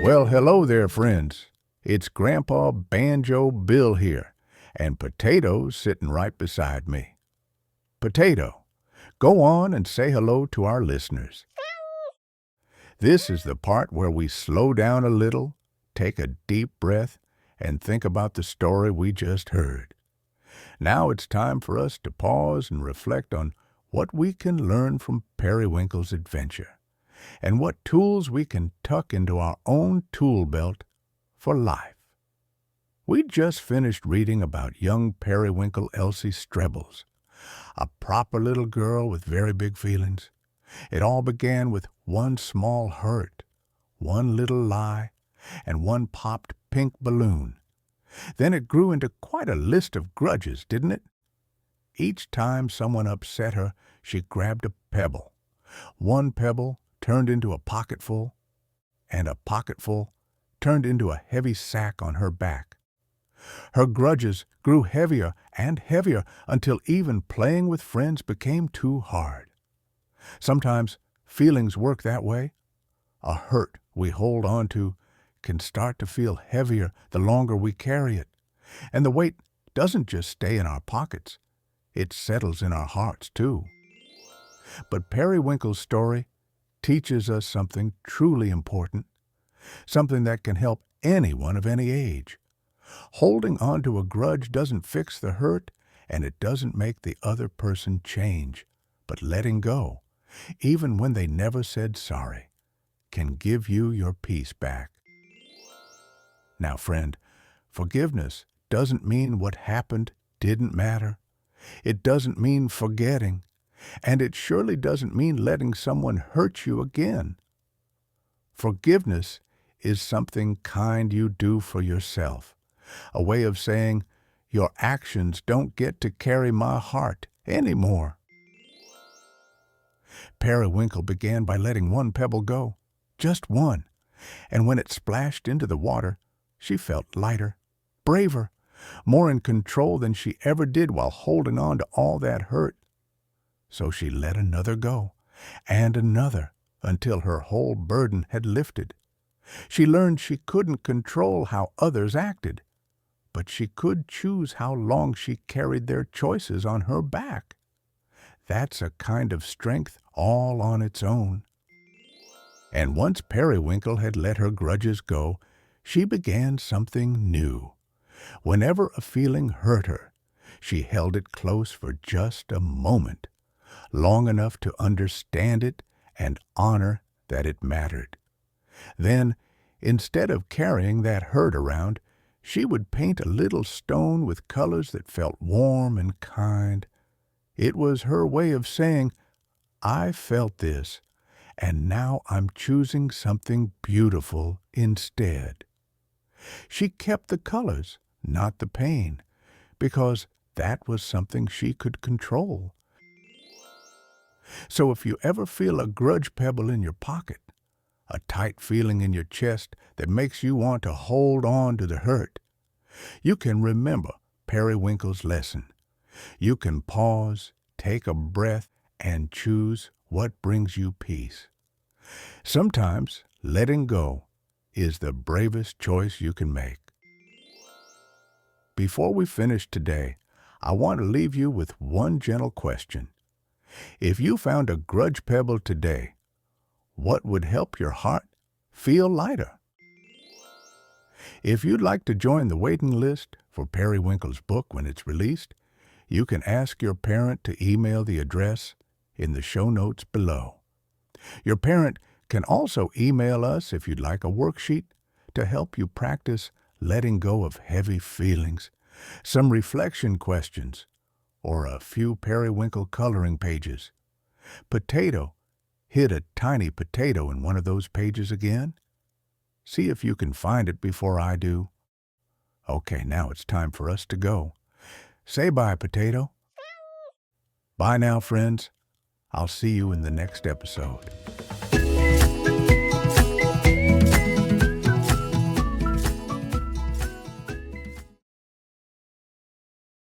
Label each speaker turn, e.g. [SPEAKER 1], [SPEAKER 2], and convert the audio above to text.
[SPEAKER 1] Well, hello there, friends. It's Grandpa Banjo Bill here, and Potato's sitting right beside me. Potato, go on and say hello to our listeners. This is the part where we slow down a little, take a deep breath, and think about the story we just heard. Now it's time for us to pause and reflect on what we can learn from Periwinkle's adventure, and what tools we can tuck into our own tool belt for life. We just finished reading about young Periwinkle Elsie Strebbles, a proper little girl with very big feelings. It all began with one small hurt, one little lie, and one popped pink balloon. Then it grew into quite a list of grudges, didn't it? Each time someone upset her, she grabbed a pebble. One pebble turned into a pocketful, and a pocketful turned into a heavy sack on her back. Her grudges grew heavier and heavier until even playing with friends became too hard. Sometimes feelings work that way. A hurt we hold on to can start to feel heavier the longer we carry it, and the weight doesn't just stay in our pockets, it settles in our hearts too. But Periwinkle's story teaches us something truly important, something that can help anyone of any age. Holding on to a grudge doesn't fix the hurt, and it doesn't make the other person change. But letting go, even when they never said sorry, can give you your peace back. Now, friend, forgiveness doesn't mean what happened didn't matter. It doesn't mean forgetting, and it surely doesn't mean letting someone hurt you again. Forgiveness is something kind you do for yourself, a way of saying, your actions don't get to carry my heart anymore. Periwinkle began by letting one pebble go, just one, and when it splashed into the water, she felt lighter, braver, more in control than she ever did while holding on to all that hurt. So she let another go, and another, until her whole burden had lifted. She learned she couldn't control how others acted, but she could choose how long she carried their choices on her back. That's a kind of strength all on its own. And once Periwinkle had let her grudges go, she began something new. Whenever a feeling hurt her, she held it close for just a moment, long enough to understand it and honor that it mattered. Then, instead of carrying that hurt around, she would paint a little stone with colors that felt warm and kind. It was her way of saying, I felt this, and now I'm choosing something beautiful instead. She kept the colors, not the pain, because that was something she could control. So if you ever feel a grudge pebble in your pocket, a tight feeling in your chest that makes you want to hold on to the hurt, you can remember Periwinkle's lesson. You can pause, take a breath, and choose what brings you peace. Sometimes letting go is the bravest choice you can make. Before we finish today, I want to leave you with one gentle question. If you found a grudge pebble today, what would help your heart feel lighter? If you'd like to join the waiting list for Periwinkle's book when it's released, you can ask your parent to email the address in the show notes below. Your parent can also email us if you'd like a worksheet to help you practice letting go of heavy feelings, some reflection questions, or a few Periwinkle coloring pages. Potato, hit a tiny potato in one of those pages again. See if you can find it before I do. Okay, now it's time for us to go. Say bye, Potato. Bye now, friends. I'll see you in the next episode.